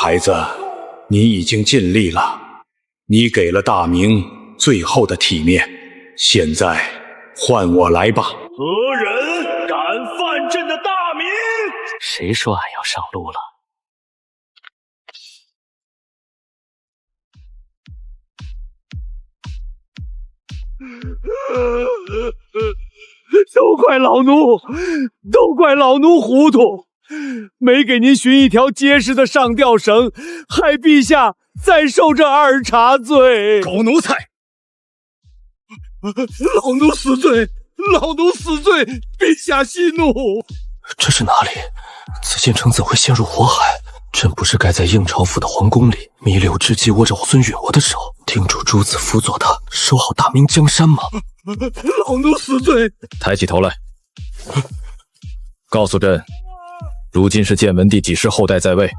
孩子，你已经尽力了，你给了大明最后的体面，现在换我来吧。何人敢犯朕的大明？谁说俺要上路了？都怪老奴，都怪老奴糊涂，没给您寻一条结实的上吊绳，害陛下再受这二茬罪。狗奴才！老奴死罪，老奴死罪，陛下息怒。这是哪里？紫禁城怎会陷入火海？朕不是该在应朝府的皇宫里弥留之际握着孙允我的手，叮嘱诸子辅佐他守好大明江山吗？老奴死罪。抬起头来，告诉朕，如今是建文帝几世后代在位？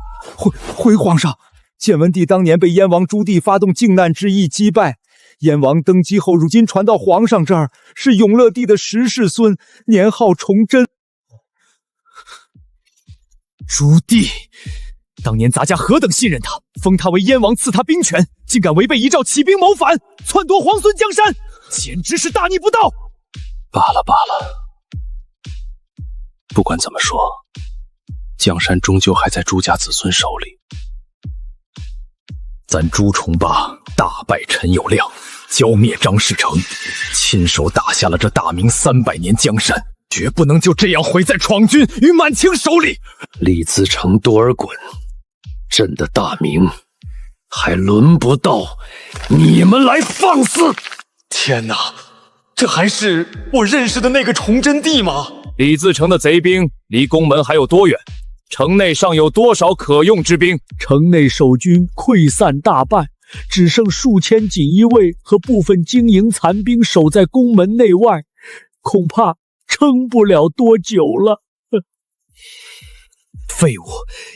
回皇上，建文帝当年被燕王朱棣发动靖难之役击败，燕王登基后，如今传到皇上这儿，是永乐帝的10世孙，年号崇祯。朱棣当年咱家何等信任他，封他为燕王，赐他兵权，竟敢违背遗诏起兵谋反，篡夺皇孙江山，简直是大逆不道！罢了罢了，不管怎么说，江山终究还在朱家子孙手里。咱朱重八大败陈友谅，剿灭张士诚，亲手打下了这大明300年江山，绝不能就这样毁在闯军与满清手里。李自成多尔衮，朕的大明还轮不到你们来放肆！天哪，这还是我认识的那个崇祯帝吗？李自成的贼兵离宫门还有多远？城内尚有多少可用之兵？城内守军溃散大败，只剩数千锦衣卫和部分精营残兵守在宫门内外，恐怕撑不了多久了。废物，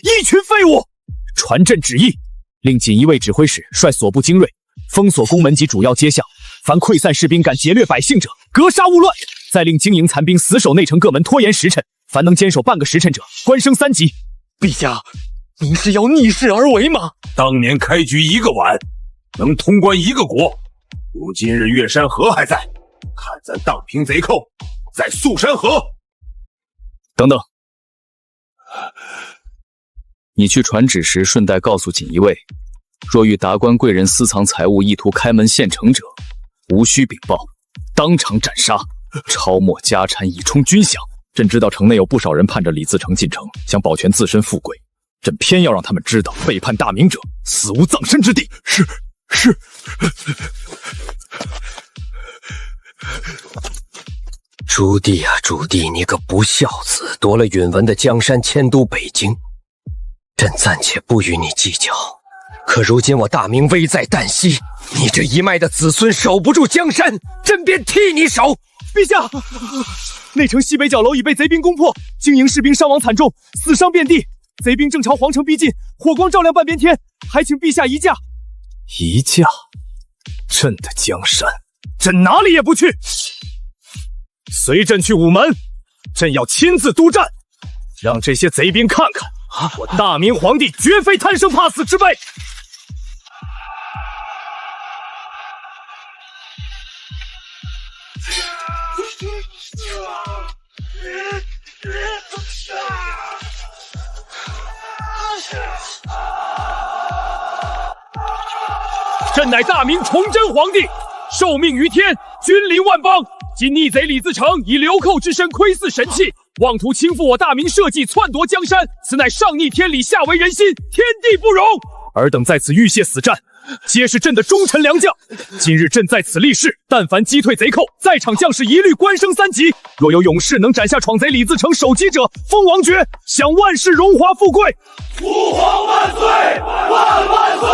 一群废物！传朕旨意，令锦衣卫指挥使率所部精锐封锁宫门及主要街巷，凡溃散士兵敢劫掠百姓者，格杀勿乱。再令精营残兵死守内城各门，拖延时辰，凡能坚守半个时辰者，官升3级。陛下，您是要逆势而为吗？当年开局1个碗，能通关1个国，如今日月山河还在，看咱荡平贼寇，在肃山河。等等，你去传旨时，顺带告诉锦衣卫，若遇达官贵人私藏财物，意图开门陷城者，无需禀报，当场斩杀，抄没家产以充军饷。朕知道城内有不少人盼着李自成进城，想保全自身富贵，朕偏要让他们知道，背叛大明者，死无葬身之地。是。朱棣啊，朱棣，你个不孝子，夺了允文的江山，迁都北京。朕暂且不与你计较，可如今我大明危在旦夕，你这一脉的子孙守不住江山，朕便替你守。陛下，内城西北角楼已被贼兵攻破，精营士兵伤亡惨重，死伤遍地。贼兵正朝皇城逼近，火光照亮半边天，还请陛下移驾。移驾？朕的江山，朕哪里也不去。随朕去午门，朕要亲自督战，让这些贼兵看看，我大明皇帝绝非贪生怕死之辈。朕乃大明崇祯皇帝，受命于天，君临万邦。今逆贼李自成以流寇之身窥伺神器，妄图倾覆我大明社稷，篡夺江山，此乃上逆天理，下违人心，天地不容。尔等在此浴血死战，皆是朕的忠臣良将。今日朕在此立誓，但凡击退贼寇，在场将士一律官升3级。若有勇士能斩下闯贼李自成首级者，封王爵，享万世荣华富贵。父皇万岁！万岁！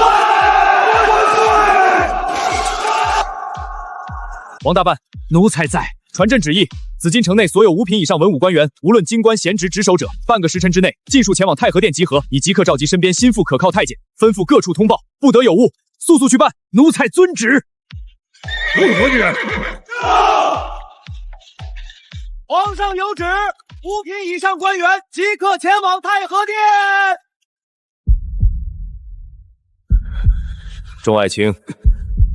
王大办，奴才在。传朕旨意，紫禁城内所有5品以上文武官员，无论京官、闲职、职守者，半个时辰之内，尽数前往太和殿集合，以即刻召集身边心腹可靠太监，吩咐各处通报，不得有误，速速去办。奴才遵旨。为何人？皇上有旨，5品以上官员即刻前往太和殿。众爱卿，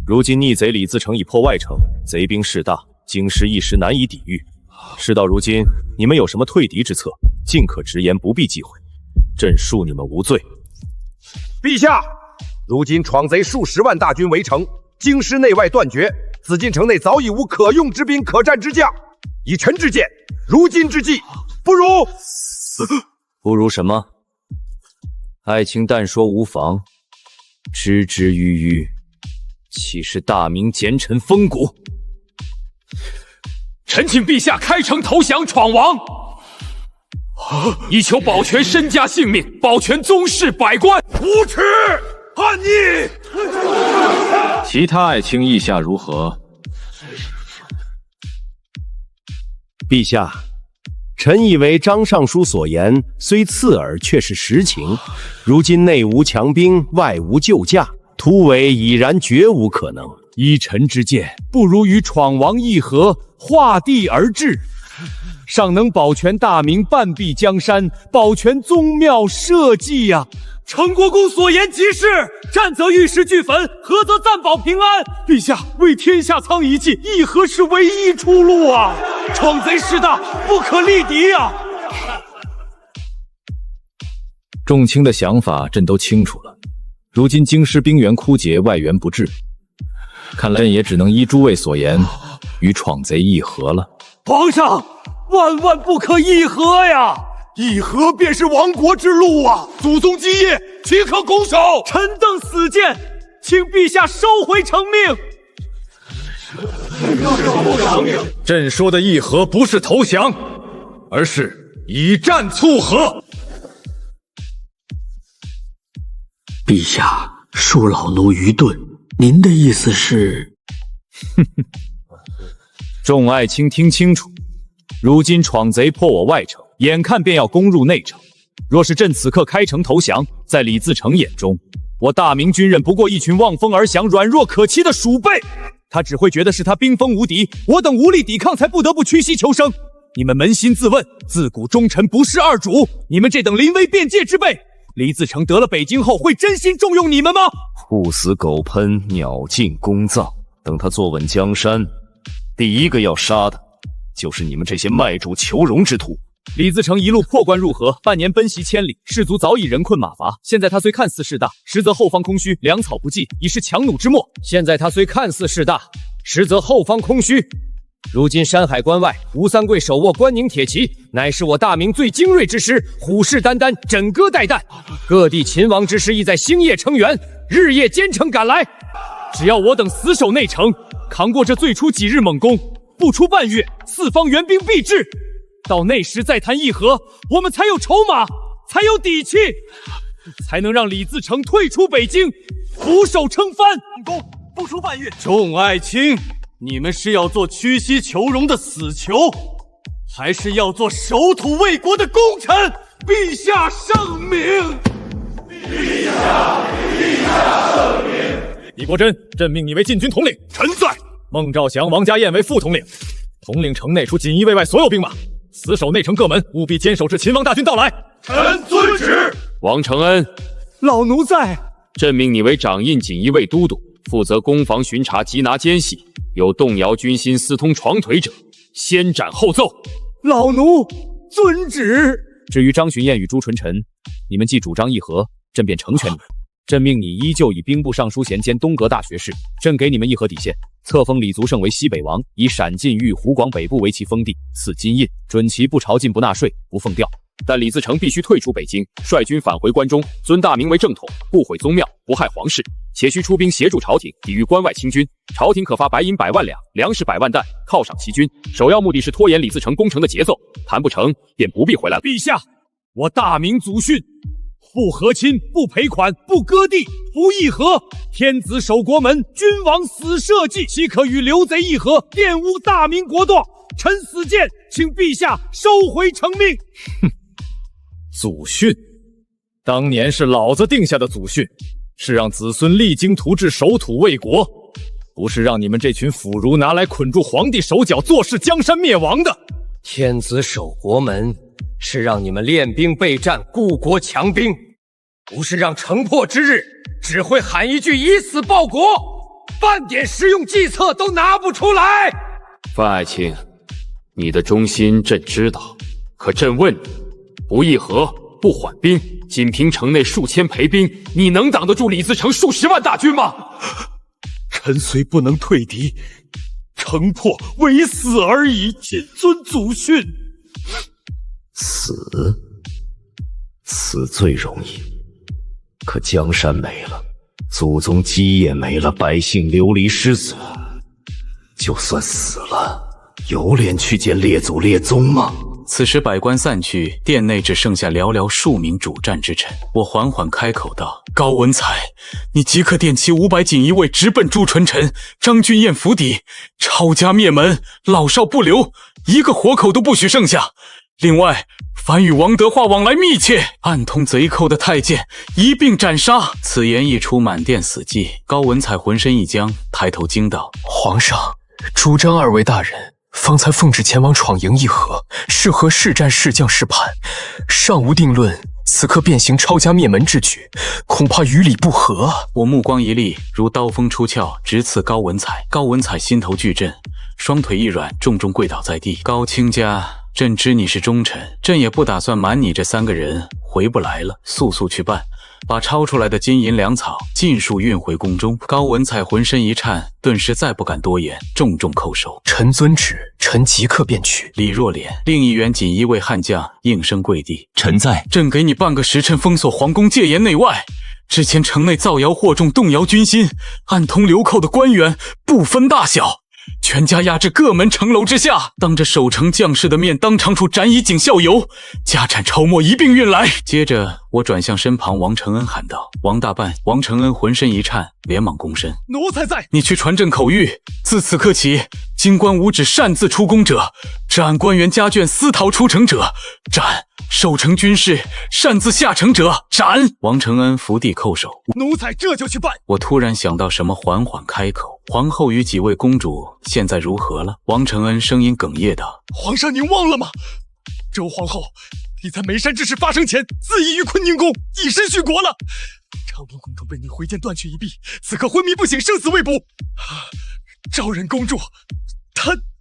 如今逆贼李自成已破外城，贼兵势大，京师一时难以抵御。事到如今，你们有什么退敌之策，尽可直言，不必忌讳。朕恕你们无罪。陛下，如今闯贼数十万大军围城，京师内外断绝，紫禁城内早已无可用之兵、可战之将。以臣之见，如今之计，不如什么？爱卿但说无妨，支支吾吾，岂是大明奸臣风骨？臣请陛下开城投降闯王，以求保全身家性命，保全宗室百官。无耻叛逆！其他爱卿意下如何？陛下，臣以为张尚书所言虽刺耳，却是实情。如今内无强兵，外无救驾，突围已然绝无可能。依臣之见，不如与闯王议和，划地而治，尚能保全大明半壁江山，保全宗庙社稷呀。程国公所言极是，战则玉石俱焚，和则暂保平安。陛下为天下苍一计，议和是唯一出路啊！闯贼势大，不可力敌呀！众卿的想法朕都清楚了。如今京师兵源枯竭，外援不至，看来朕也只能依诸位所言，与闯贼议和了。皇上，万万不可议和呀！议和便是亡国之路啊！祖宗基业，岂可拱手？臣等死谏，请陛下收回成命。朕说的议和不是投降，而是以战促和。陛下，恕老奴愚钝，您的意思是？众爱卿听清楚，如今闯贼破我外城，眼看便要攻入内城。若是朕此刻开城投降，在李自成眼中，我大明军人不过一群望风而降、软弱可欺的鼠辈，他只会觉得是他兵锋无敌，我等无力抵抗，才不得不屈膝求生。你们扪心自问，自古忠臣不事二主，你们这等临危变界之辈，李自成得了北京后，会真心重用你们吗？兔死狗烹，鸟尽弓藏，等他坐稳江山，第一个要杀的就是你们这些卖主求荣之徒。李自成一路破关入河，半年奔袭千里，士卒早已人困马乏。现在他虽看似势大，实则后方空虚，粮草不济，已是强弩之末。现在他虽看似势大，实则后方空虚。如今山海关外，吴三桂手握关宁铁骑，乃是我大明最精锐之师，虎视眈眈，枕戈待旦。各地秦王之师亦在星夜称援，日夜兼程赶来。只要我等死守内城，扛过这最初几日猛攻，不出半月，四方援兵必至。到那时再谈议和，我们才有筹码，才有底气，才能让李自成退出北京，俯首称藩。攻不出半月。众爱卿，你们是要做屈膝求荣的死囚，还是要做守土卫国的功臣？陛下圣明！陛下圣明！李国珍，朕命你为禁军统领。臣在。孟兆祥、王家燕为副统领，统领城内除锦衣卫外所有兵马，死守内城各门，务必坚守至秦王大军到来。臣遵旨。王承恩，老奴在。朕命你为掌印锦衣卫都督，负责攻防巡查，缉拿奸细，有动摇军心、私通床腿者，先斩后奏。老奴遵旨。至于张巡燕与朱纯臣，你们既主张议和，朕便成全你们。朕命你依旧以兵部尚书衔兼东阁大学士，朕给你们议和底线，册封李足胜为西北王，以陕晋豫湖广北部为其封地，赐金印，准其不朝觐不纳税不奉调。但李自成必须退出北京，率军返回关中，尊大明为正统，不毁宗庙，不害皇室，且需出兵协助朝廷抵御关外清军。朝廷可发白银100万两，粮食100万担，犒赏其军，首要目的是拖延李自成攻城的节奏，谈不成便不必回来了。陛下，我大明祖训，不和亲，不赔款，不割地，不议和。天子守国门，君王死社稷，岂可与刘贼议和，玷污大明国祚？臣死谏，请陛下收回成命。祖训，当年是老子定下的祖训，是让子孙励精图治，守土卫国，不是让你们这群腐儒拿来捆住皇帝手脚，坐视江山灭亡的。天子守国门，是让你们练兵备战，固国强兵。不是让城破之日只会喊一句以死报国，半点实用计策都拿不出来。范爱卿，你的忠心朕知道，可朕问你，不议和，不缓兵，仅凭城内数千陪兵，你能挡得住李自成数十万大军吗？臣虽不能退敌，城破唯死而已，谨遵祖训。死最容易，可江山没了，祖宗基业没了，百姓流离失所，就算死了，有脸去见列祖列宗吗？此时百官散去，殿内只剩下寥寥数名主战之臣。我缓缓开口道：“高文才，你即刻点齐500锦衣卫，直奔朱纯臣、张君彦府邸，抄家灭门，老少不留，一个活口都不许剩下。另外，凡与王德化往来密切、暗通贼寇的太监，一并斩杀。”此言一出，满殿死寂。高文才浑身一僵，抬头惊道：“皇上，朱张2位大人方才奉旨前往闯营议和，是何是战是将是叛，尚无定论，此刻便行抄家灭门之举，恐怕于理不合啊！”我目光一厉，如刀锋出鞘，直刺高文才。高文才心头巨震，双腿一软，重重跪倒在地。高卿家，朕知你是忠臣，朕也不打算瞒你这3个人回不来了，速速去办，把抄出来的金银粮草尽数运回宫中。高文才浑身一颤，顿时再不敢多言，重重叩首。臣遵旨，臣即刻便去。李若莲，另一员锦衣卫悍将应声跪地：“臣在。朕给你半个时辰封锁皇宫，戒严内外。之前城内造谣惑众，动摇军心，暗通流寇的官员不分大小，全家押至各门城楼之下，当着守城将士的面，当场处斩以儆效尤，家产钞墨一并运来。”接着我转向身旁王承恩喊道：“王大办！”王承恩浑身一颤，连忙躬身：“奴才在。”你去传朕口谕，自此刻起，京官无指擅自出宫者斩，官员家眷私逃出城者斩，守城军士擅自下城者斩。王承恩伏地叩首：“奴才这就去办。”我突然想到什么，缓缓开口：“皇后与几位公主现在如何了？”王承恩声音哽咽道：“皇上您忘了吗？周皇后你在眉山之事发生前，自缢于坤宁宫，以身殉国了。长平公主被你挥剑断去一臂，此刻昏迷不醒，生死未卜。昭仁公主，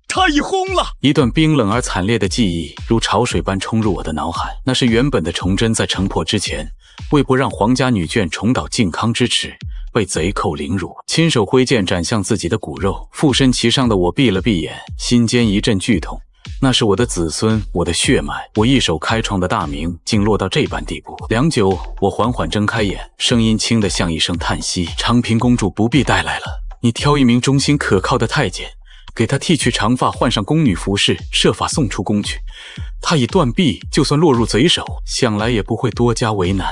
她已薨了。”一段冰冷而惨烈的记忆如潮水般冲入我的脑海。那是原本的崇祯在城破之前，为不让皇家女眷重蹈靖康之耻，被贼寇凌辱，亲手挥剑斩向自己的骨肉。附身其上的我闭了闭眼，心间一阵剧痛。那是我的子孙，我的血脉，我一手开创的大明，竟落到这般地步。良久，我缓缓睁开眼，声音轻得像一声叹息：“长平公主不必带来了，你挑一名忠心可靠的太监，给她剃去长发，换上宫女服饰，设法送出宫去。她已断臂，就算落入贼手，想来也不会多加为难，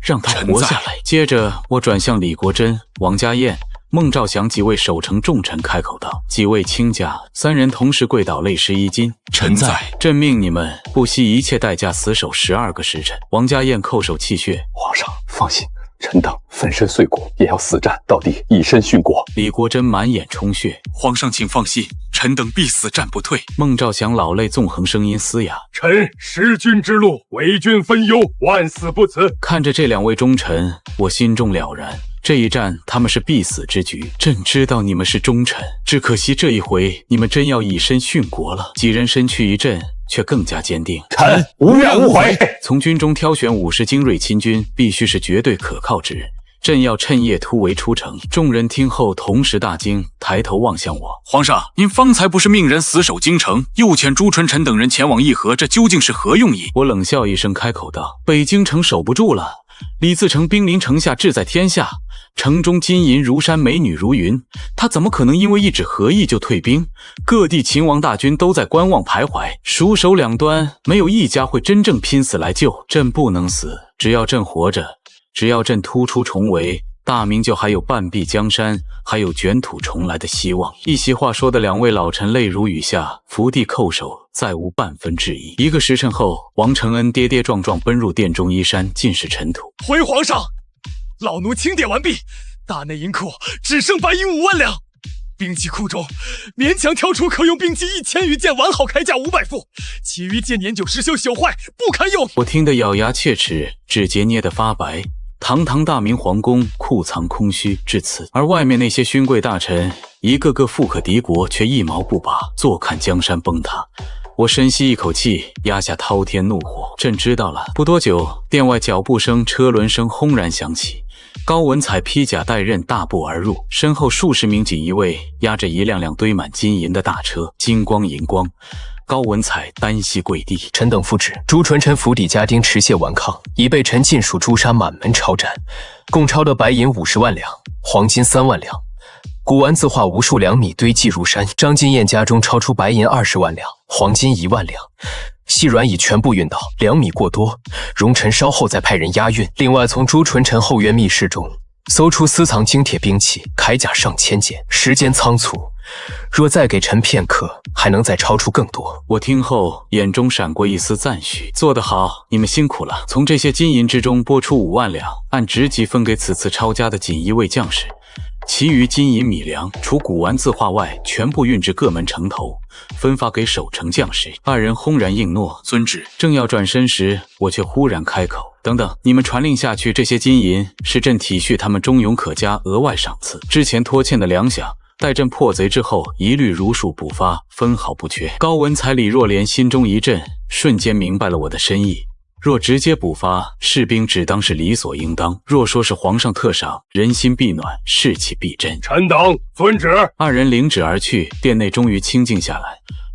让她活下来。”接着我转向李国珍、王家燕、孟兆祥几位守城重臣开口道：“几位卿家。”3人同时跪倒，泪湿衣襟：“臣在。”朕命你们不惜一切代价死守12个时辰。王家燕叩首泣血：“皇上放心，臣等粉身碎骨也要死战到底，以身殉国。”李国珍满眼充血：“皇上请放心，臣等必死战不退。”孟兆祥老泪纵横，声音嘶哑：“臣弑君之路，为君分忧，万死不辞。”看着这2位忠臣，我心中了然。这一战他们是必死之局，朕知道你们是忠臣，只可惜这一回你们真要以身殉国了。几人身躯一震，却更加坚定：“臣无怨无悔。”从军中挑选50精锐亲军，必须是绝对可靠之人。朕要趁夜突围出城。众人听后同时大惊，抬头望向我：“皇上，您方才不是命人死守京城，又遣朱纯臣等人前往议和，这究竟是何用意？”我冷笑一声，开口道：“北京城守不住了。李自成兵临城下，志在天下，城中金银如山，美女如云，他怎么可能因为一纸和议就退兵？各地秦王大军都在观望徘徊，蜀守两端，没有一家会真正拼死来救。朕不能死，只要朕活着，只要朕突出重围，大明就还有半壁江山，还有卷土重来的希望。”一席话说的2位老臣泪如雨下，伏地叩首，再无半分质疑。1个时辰后，王承恩跌跌撞撞奔入殿中，衣衫尽是尘土。“回皇上，老奴清点完毕，大内银库只剩白银5万两，兵器库中勉强挑出可用兵器1000余件，完好铠甲500副，其余皆年久失修朽坏，不堪用。”我听得咬牙切齿，指节捏得发白。堂堂大明皇宫库藏空虚至此，而外面那些勋贵大臣一个个富可敌国，却一毛不拔，坐看江山崩塌。我深吸一口气，压下滔天怒火。朕知道了。不多久，殿外脚步声、车轮声轰然响起。高文采披甲带刃大步而入，身后数十名锦衣卫压着一辆辆堆满金银的大车，金光银光。高文采单膝跪地：“臣等复旨，朱纯臣府邸家丁持械顽抗，已被臣尽数诛杀，满门抄斩，共抄得白银50万两，黄金3万两。古玩字画无数两米堆积如山，张金燕家中抄出白银20万两，黄金1万两。细软已全部运到，2米过多，容臣稍后再派人押运。另外，从朱纯臣后院密室中搜出私藏精铁兵器、铠甲上千件。时间仓促，若再给臣片刻，还能再抄出更多。”我听后眼中闪过一丝赞许：“做得好，你们辛苦了。”从这些金银之中拨出5万两，按职级分给此次抄家的锦衣卫将士。其余金银米粮，除古玩字画外，全部运至各门城头，分发给守城将士。二人轰然应诺：“遵旨。”正要转身时，我却忽然开口：“等等，你们传令下去，这些金银是朕体恤他们忠勇可嘉，额外赏赐。之前拖欠的粮饷，待朕破贼之后，一律如数补发，分毫不缺。”高文采、李若莲心中一震，瞬间明白了我的深意。若直接补发，士兵只当是理所应当；若说是皇上特赏，人心必暖，士气必振。臣等遵旨。二人领旨而去，殿内终于清静下来。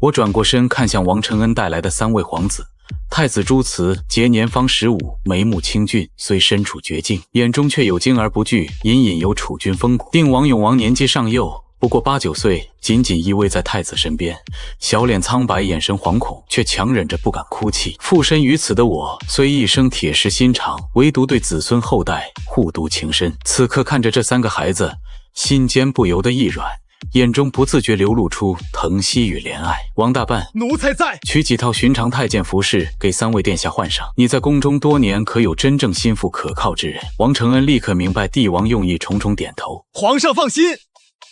我转过身看向王承恩带来的3位皇子。太子朱慈节年方15，眉目清俊，虽身处绝境，眼中却有惊而不惧，隐隐有储君风骨。定王永王年纪尚幼，不过8、9岁，紧紧依偎在太子身边，小脸苍白，眼神惶恐，却强忍着不敢哭泣。附身于此的我，虽一生铁石心肠，唯独对子孙后代护犊情深。此刻看着这3个孩子，心间不由得一软，眼中不自觉流露出疼惜与怜爱。王大办，奴才在。取几套寻常太监服饰给3位殿下换上。你在宫中多年，可有真正心腹可靠之人？王承恩立刻明白帝王用意，重重点头。皇上放心，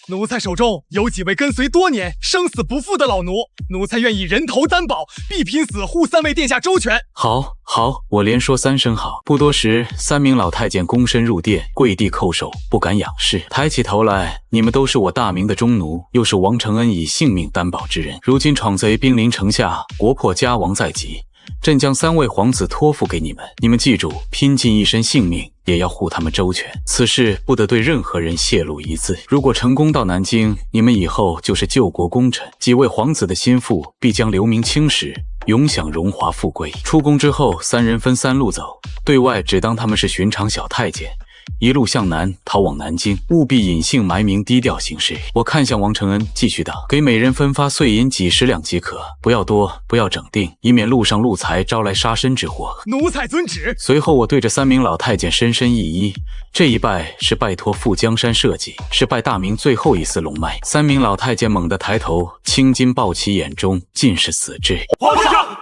奴才手中有几位跟随多年、生死不负的老奴，奴才愿意人头担保，必拼死护3位殿下周全。好，好，我连说3声好。不多时，3名老太监躬身入殿，跪地叩首，不敢仰视。抬起头来，你们都是我大明的忠奴，又是王承恩以性命担保之人。如今闯贼兵临城下，国破家亡在即，朕将3位皇子托付给你们，你们记住，拼尽一身性命也要护他们周全。此事不得对任何人泄露一字。如果成功到南京，你们以后就是救国功臣，几位皇子的心腹必将留名青史，永享荣华富贵。出宫之后，3人分3路走，对外只当他们是寻常小太监，一路向南逃往南京，务必隐姓埋名，低调行事。我看向王承恩，继续道：“给每人分发碎银几10两即可，不要多，不要整定，以免路上路财招来杀身之祸。”奴才遵旨。随后我对着3名老太监深深一揖，这一拜是拜托赴江山社稷，是拜大明最后一丝龙脉。3名老太监猛地抬头，青筋暴起，眼中尽是死志。皇上，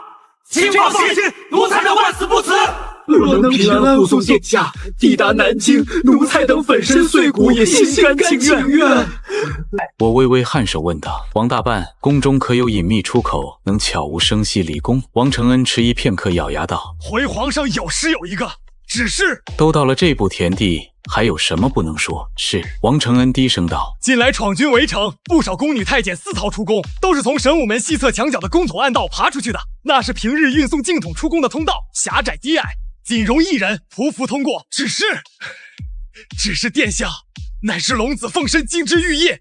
请放心，奴才能万死不辞。若能平安护送殿下抵达南京，奴才等粉身碎骨也心甘情愿。我微微颔首问道：“王大办，宫中可有隐秘出口，能悄无声息离宫？”王承恩迟疑片刻，咬牙道：“回皇上有诗有一个，只是……都到了这步田地，还有什么不能说？”是。王承恩低声道：“近来闯军围城，不少宫女太监私逃出宫，都是从神武门西侧墙角的宫统暗道爬出去的。那是平日运送净统出宫的通道，狭窄低矮，仅容1人匍匐通过。只是殿下乃是龙子凤身，金枝玉叶，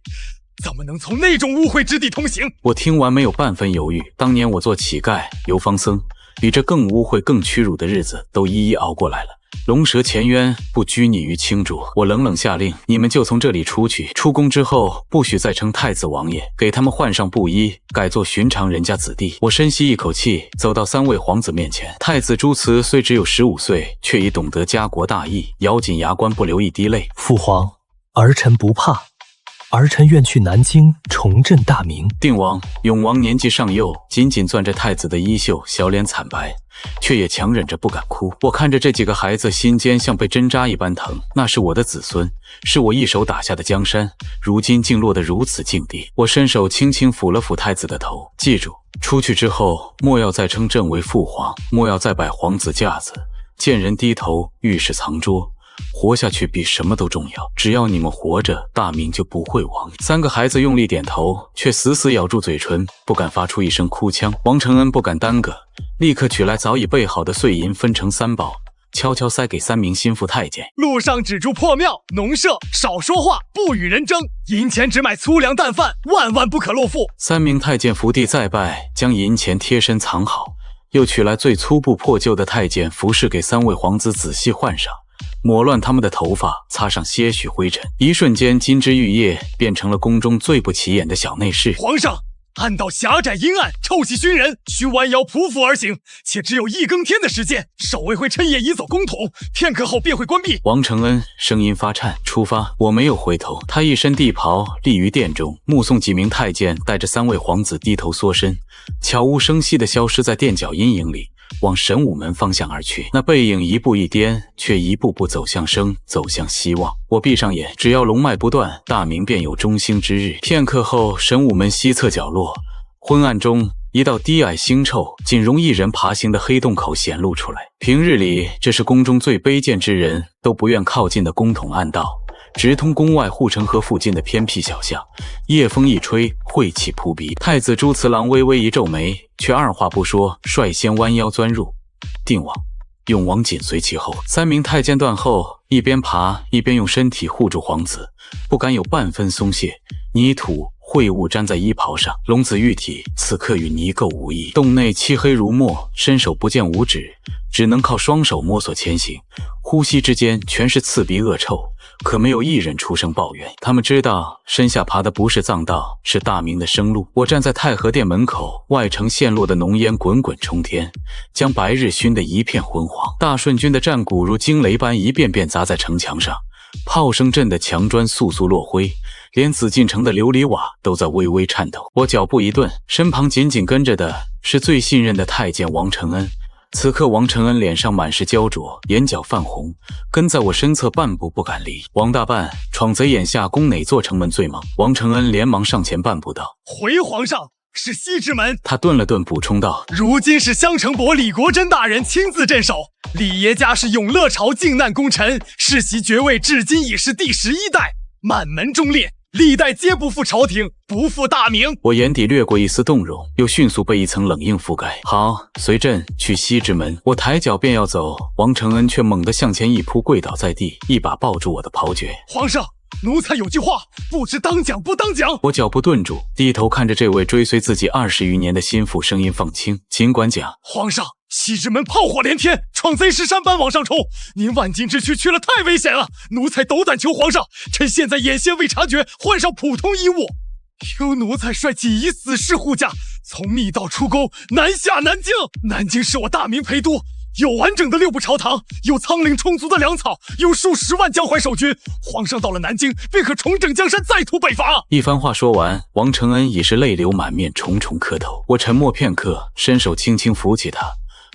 怎么能从那种污秽之地通行？”我听完没有半分犹豫。当年我做乞丐、游方僧，比这更污秽、更屈辱的日子都一一熬过来了。龙蛇潜渊，不拘泥于清浊。我冷冷下令：“你们就从这里出去。出宫之后，不许再称太子王爷，给他们换上布衣，改做寻常人家子弟。”我深吸一口气，走到3位皇子面前。太子朱慈虽只有15岁，却已懂得家国大义，咬紧牙关，不流一滴泪。父皇，儿臣不怕，儿臣愿去南京重振大明。定王永王年纪尚幼，紧紧攥着太子的衣袖，小脸惨白，却也强忍着不敢哭。我看着这几个孩子，心间像被针扎一般疼。那是我的子孙，是我一手打下的江山，如今竟落得如此境地。我伸手轻轻抚了抚太子的头，记住，出去之后莫要再称朕为父皇，莫要再摆皇子架子，见人低头，遇事藏拙，活下去比什么都重要。只要你们活着，大明就不会亡。三个孩子用力点头，却死死咬住嘴唇，不敢发出一声哭腔。王承恩不敢耽搁，立刻取来早已备好的碎银，分成3包，悄悄塞给3名心腹太监。路上止住破庙、农舍，少说话，不与人争。银钱只买粗粮淡饭，万万不可露富。3名太监伏地再拜，将银钱贴身藏好，又取来最粗布破旧的太监服饰给3位皇子仔细换上，抹乱他们的头发，擦上些许灰尘。一瞬间，金枝玉叶变成了宫中最不起眼的小内侍。皇上，暗道狭窄阴暗，臭气熏人，需弯腰匍匐而行，且只有1更天的时间。守卫会趁夜移走宫统，片刻后便会关闭。王承恩声音发颤，出发。我没有回头，他一身地袍立于殿中，目送几名太监带着3位皇子低头缩身，悄无声息地消失在殿角阴影里，往神武门方向而去。那背影一步一颠，却一步步走向生，走向希望。我闭上眼，只要龙脉不断，大明便有中兴之日。片刻后，神武门西侧角落，昏暗中，一道低矮腥臭、仅容一人爬行的黑洞口显露出来。平日里，这是宫中最卑贱之人都不愿靠近的宫统暗道，直通宫外护城河附近的偏僻小巷。夜风一吹，晦气扑鼻。太子朱慈郎微微一皱眉，却二话不说，率先弯腰钻入，定王、永王紧随其后。3名太监断后，一边爬一边用身体护住皇子，不敢有半分松懈。泥土秽物粘在衣袍上，龙子玉体此刻与泥垢无异。洞内漆黑如墨，伸手不见五指，只能靠双手摸索前行。呼吸之间全是刺鼻恶臭，可没有一人出声抱怨。他们知道身下爬的不是藏道，是大明的生路。我站在太和殿门口，外城陷落的浓烟滚滚冲天，将白日熏得一片昏黄。大顺军的战鼓如惊雷般一遍遍砸在城墙上，炮声震得墙砖簌簌落灰，连紫禁城的琉璃瓦都在微微颤抖。我脚步一顿，身旁紧紧跟着的是最信任的太监王承恩。此刻王承恩脸上满是焦灼，眼角泛红，跟在我身侧半步不敢离。王大办，闯贼眼下攻哪座城门最猛？王承恩连忙上前半步道：回皇上，是西直门。他顿了顿，补充道：如今是襄城伯李国珍大人亲自镇守，李爷家是永乐朝靖难功臣，世袭爵位至今已是第11代，满门忠烈，历代皆不负朝廷，不负大明。我眼底掠过一丝动容，又迅速被一层冷硬覆盖。好，随朕去西直门。我抬脚便要走，王承恩却猛地向前一扑，跪倒在地，一把抱住我的袍裾。皇上，奴才有句话，不知当讲不当讲。我脚步顿住，低头看着这位追随自己20余年的心腹，声音放轻：尽管讲。皇上，西直门炮火连天，闯贼石山般往上冲，您万金之躯去了太危险了，奴才斗胆求皇上，趁现在眼先未察觉，换上普通衣物，由奴才率几夷死士护驾，从密道出沟，南下南京。南京是我大明陪都，有完整的6部朝堂，有仓廪充足的粮草，有数10万江淮守军。皇上到了南京，便可重整江山，再图北伐。一番话说完，王承恩已是泪流满面，重重磕头。我沉默片刻，伸手轻轻扶起他，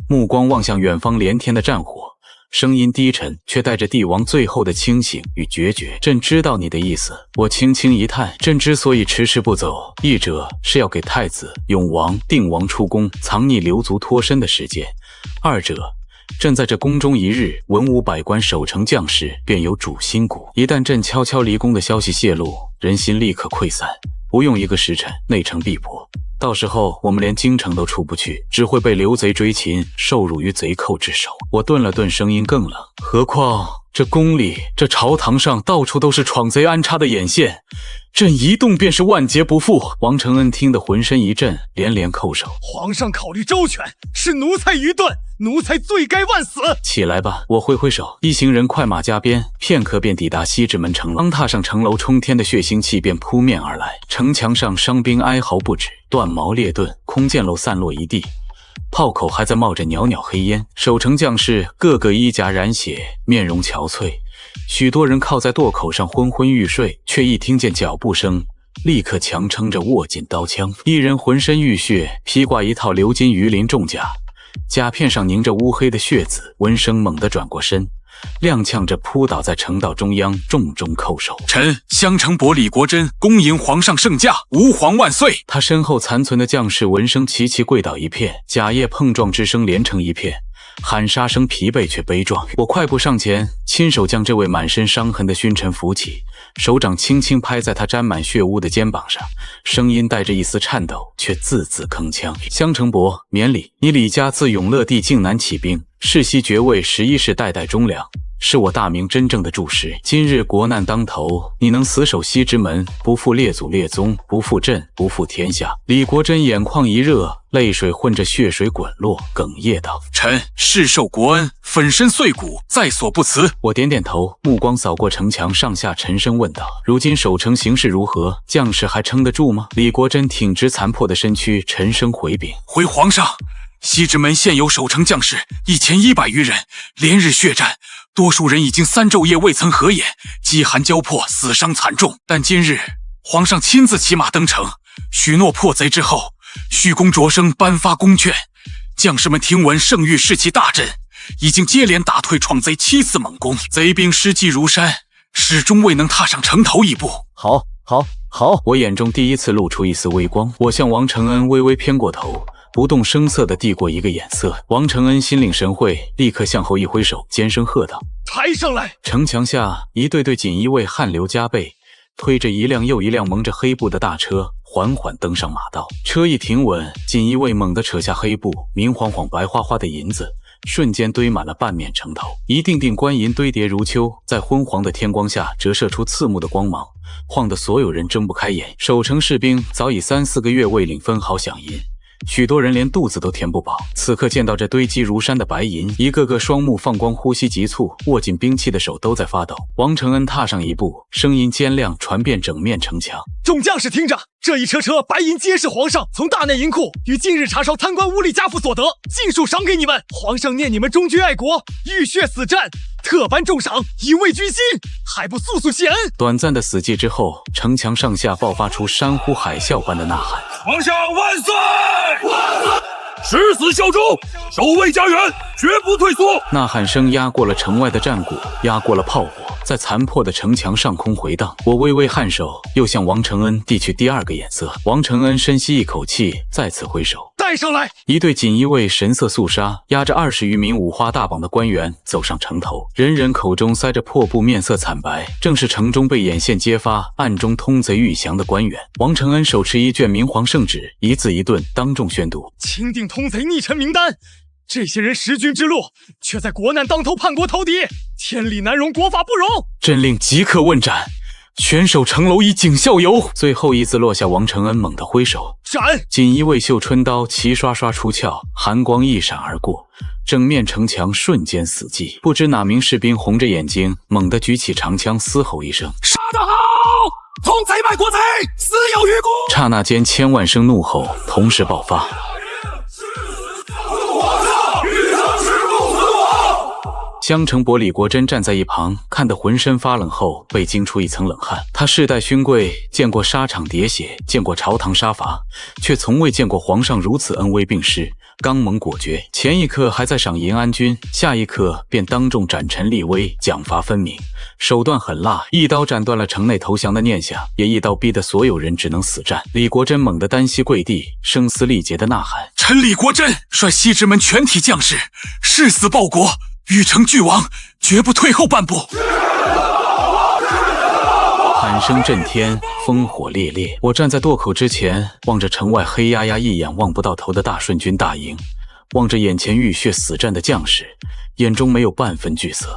目光望向远方连天的战火，声音低沉，却带着帝王最后的清醒与决绝。朕知道你的意思。我轻轻一叹，朕之所以迟迟不走，一者是要给太子、永王、定王出宫藏匿留族脱身的时间，二者朕在这宫中一日，文武百官守城将士便有主心骨。一旦朕悄悄离宫的消息泄露，人心立刻溃散，不用1个时辰，内城必破。到时候我们连京城都出不去，只会被刘贼追擒，受辱于贼寇之手。我顿了顿，声音更冷。何况这宫里、这朝堂上到处都是闯贼安插的眼线，朕一动便是万劫不复。王承恩听得浑身一震，连连叩首。皇上考虑周全，是奴才愚钝，奴才罪该万死。起来吧。我挥挥手，一行人快马加鞭，片刻便抵达西直门城楼。刚踏上城楼，冲天的血腥气便扑面而来，城墙上伤兵哀嚎不止，断矛裂盾，空箭篓散落一地，炮口还在冒着袅袅黑烟。守城将士个个衣甲染血，面容憔悴，许多人靠在垛口上昏昏欲睡，却一听见脚步声，立刻强撑着握紧刀枪。一人浑身浴血，披挂一套鎏金鱼鳞重甲，甲片上凝着乌黑的血渍。闻声猛地转过身，踉跄着扑倒在城道中央，重重叩首。臣襄城伯李国珍恭迎皇上圣驾，吾皇万岁。他身后残存的将士闻声齐齐跪倒一片，甲叶碰撞之声连成一片，喊杀声疲惫却悲壮。我快步上前，亲手将这位满身伤痕的勋臣扶起，手掌轻轻拍在他沾满血污的肩膀上，声音带着一丝颤抖，却字字铿锵。襄城伯，免礼！你李家自永乐帝靖难起兵，世袭爵位11世，代代忠良，是我大明真正的柱石。今日国难当头，你能死守西直门，不负列祖列宗，不负朕，不负天下。李国珍眼眶一热，泪水混着血水滚落，哽咽道：“臣世受国恩，粉身碎骨，在所不辞。”我点点头，目光扫过城墙上下，沉声问道：“如今守城形势如何？将士还撑得住吗？”李国珍挺直残破的身躯，沉声回禀：“回皇上，西直门现有守城将士1100余人，连日血战，多数人已经3昼夜未曾合眼，饥寒交迫，死伤惨重。但今日皇上亲自骑马登城，许诺破贼之后，虚公擢升，颁发公券。将士们听闻圣谕士气大振，已经接连打退闯贼7次猛攻，贼兵尸迹如山，始终未能踏上城头一步。”好，我眼中第一次露出一丝微光，我向王承恩微微偏过头，不动声色地递过一个眼色。王承恩心领神会，立刻向后一挥手，尖声喝道：“抬上来！”城墙下，一队队锦衣卫汗流浃背，推着一辆又一辆蒙着黑布的大车，缓缓登上马道。车一停稳，锦衣卫猛地扯下黑布，明晃晃白花花的银子瞬间堆满了半面城头，一锭锭官银堆叠如丘，在昏黄的天光下折射出刺目的光芒，晃得所有人睁不开眼。守城士兵早已3、4个月未领分毫饷银，许多人连肚子都填不饱。此刻见到这堆积如山的白银，一个个双目放光，呼吸急促，握紧兵器的手都在发抖。王承恩踏上一步，声音尖亮，传遍整面城墙：“众将士听着，这一车车白银皆是皇上从大内银库与近日查抄贪官污吏家父所得，尽数赏给你们。皇上念你们忠君爱国，浴血死战，特颁重赏，以慰君心，还不速速谢恩！”短暂的死寂之后，城墙上下爆发出山呼海啸般的呐喊：“皇上万岁！万岁！誓死效忠，守卫家园，绝不退缩！”呐喊声压过了城外的战鼓，压过了炮火，在残破的城墙上空回荡。我微微颔首，又向王承恩递去第二个眼色。王承恩深吸一口气，再次挥手：“带上来！”一队锦衣卫神色肃杀，押着20余名五花大绑的官员走上城头，人人口中塞着破布，面色惨白，正是城中被眼线揭发、暗中通贼欲降的官员。王承恩手持一卷明黄圣旨，一字一顿当众宣读：“钦定通贼逆臣名单。这些人识君之路，却在国难当头叛国投敌，天理难容，国法不容。朕令即刻问斩，全守城楼以儆效尤。”最后一字落下，王承恩猛地挥手：“斩！”锦衣卫绣春刀齐刷刷出鞘，寒光一闪而过，整面城墙瞬间死寂。不知哪名士兵红着眼睛，猛地举起长枪，嘶吼一声：“杀得好！通贼卖国贼，死有余辜！”刹那间，千万声怒吼同时爆发。襄城伯李国珍站在一旁，看得浑身发冷后，被惊出一层冷汗。他世代勋贵，见过沙场喋血，见过朝堂杀伐，却从未见过皇上如此恩威并施，刚猛果决。前一刻还在赏银安君，下一刻便当众斩臣立威，奖罚分明，手段狠辣，一刀斩断了城内投降的念想，也一刀逼得所有人只能死战。李国珍猛地单膝跪地，声嘶力竭地呐喊：“臣李国珍率西直门全体将士，誓死报国，与城俱亡，绝不退后半步！”喊声震天，烽火烈烈。我站在垛口之前，望着城外黑压压、一眼望不到头的大顺军大营，望着眼前浴血死战的将士，眼中没有半分惧色，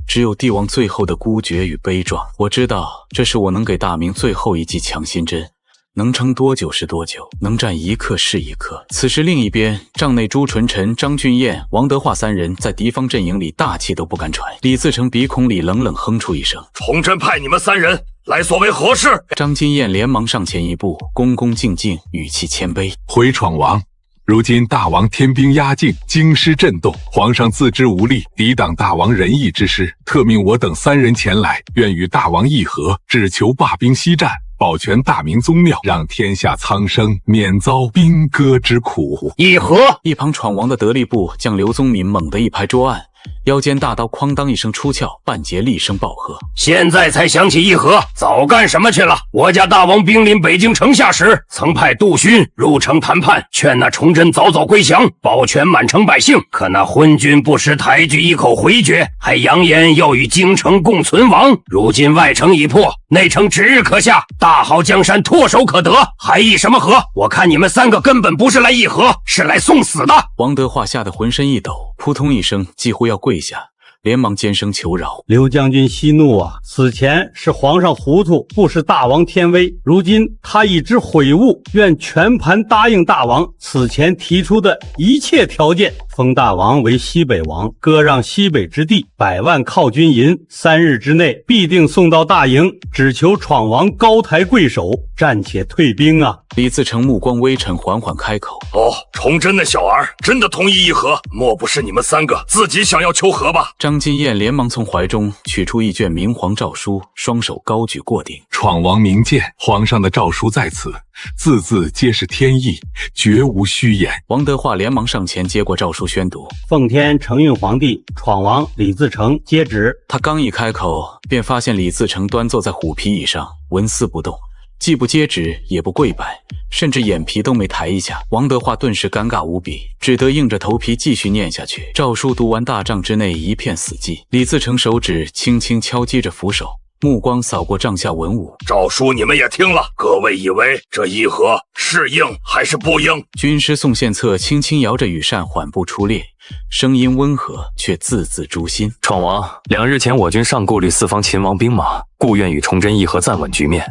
只有帝王最后的孤绝与悲壮。我知道，这是我能给大明最后一剂强心针。能撑多久是多久，能战一刻是一刻。此时另一边，帐内朱纯臣、张俊彦、王德化三人在敌方阵营里大气都不敢喘。李自成鼻孔里冷冷哼出一声：“崇祯派你们3人来所为何事？”张金燕连忙上前一步，恭恭敬敬，语气谦卑：“回闯王，如今大王天兵压境，京师震动，皇上自知无力抵挡大王仁义之师，特命我等3人前来，愿与大王议和，只求罢兵息战，保全大明宗庙，让天下苍生免遭兵戈之苦。”议和！一旁闯王的得力部将刘宗敏猛地一拍桌案，腰间大刀哐当一声出鞘，半截厉声暴喝：“现在才想起议和，早干什么去了？我家大王兵临北京城下时，曾派杜勋入城谈判，劝那崇祯早早归降，保全满城百姓。可那昏君不识抬举一口回绝，还扬言要与京城共存亡。如今外城已破，内城指日可下，大好江山唾手可得，还议什么和？我看你们3个根本不是来议和，是来送死的！”王德化吓得浑身一抖，扑通一声几乎要跪下，连忙尖声求饶：“刘将军息怒啊！此前是皇上糊涂，不识大王天威，如今他已知悔悟，愿全盘答应大王此前提出的一切条件，封大王为西北王，割让西北之地，100万犒军银，3日之内必定送到大营，只求闯王高抬贵手，暂且退兵啊！”李自成目光微沉，缓缓开口：“哦，崇祯的小儿真的同意议和，莫不是你们3个自己想要求和吧？”张金燕连忙从怀中取出一卷明皇诏书，双手高举过顶：“闯王明鉴，皇上的诏书在此，字字皆是天意，绝无虚言。”王德化连忙上前接过诏书宣读：“奉天承运皇帝，闯王李自成接旨。”他刚一开口，便发现李自成端坐在虎皮椅上，纹丝不动，既不接旨，也不跪拜，甚至眼皮都没抬一下。王德化顿时尴尬无比，只得硬着头皮继续念下去。诏书读完，大帐之内一片死寂。李自成手指轻轻敲击着扶手，目光扫过帐下文武。诏书你们也听了，各位以为这议和是应还是不应？军师宋献策轻轻摇着羽扇，缓步出列，声音温和，却字字诛心。闯王，2日前我军尚顾虑4方秦王兵马，故愿与崇祯议和暂稳局面。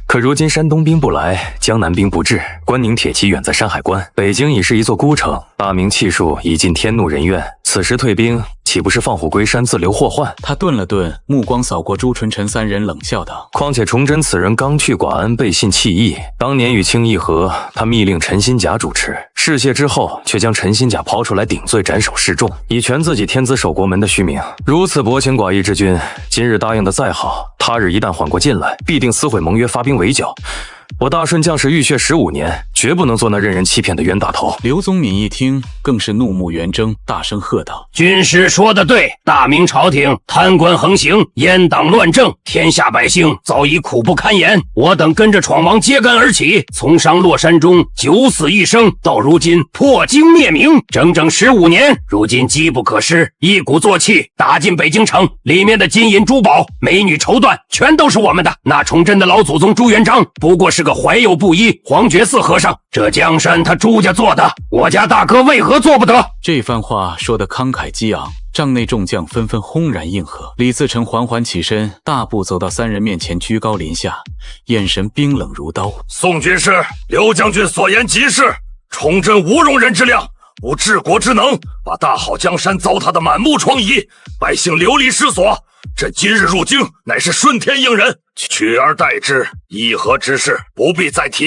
可如今山东兵不来，江南兵不至，关宁铁骑远在山海关，北京已是一座孤城，大明气数已尽天怒人怨，此时退兵，岂不是放虎归山，自留祸患？他顿了顿，目光扫过朱纯陈3人，冷笑道：“况且崇祯此人刚去寡恩，背信弃义，当年与清议和，他密令陈新甲主持，事谢之后，却将陈新甲抛出来顶罪，斩首示众，以全自己天子守国门的虚名。如此薄情寡义之君，今日答应的再好，他日一旦缓过劲来，必定撕毁盟约，发兵围剿。我大顺将士浴血15年，绝不能做那任人欺骗的冤大头。”刘宗敏一听，更是怒目圆睁，大声喝道：“军师说得对，大明朝廷贪官横行，阉党乱政，天下百姓早已苦不堪言。我等跟着闯王揭竿而起，从商洛山中九死一生，到如今破京灭明，整整15年。如今机不可失，一鼓作气打进北京城，里面的金银珠宝、美女绸缎，全都是我们的。那崇祯的老祖宗朱元璋，不过是个怀幼布衣、黄觉寺和尚，这江山他朱家做的，我家大哥为何做不得？”这番话说得慷慨激昂，帐内众将纷纷轰然应和。李自成缓缓起身，大步走到3人面前，居高临下，眼神冰冷如刀：“宋军师，刘将军所言极是，崇祯无容人之量，无治国之能，把大好江山糟蹋得满目疮痍，百姓流离失所。朕今日入京，乃是顺天应人，取而代之，议和之事不必再提。”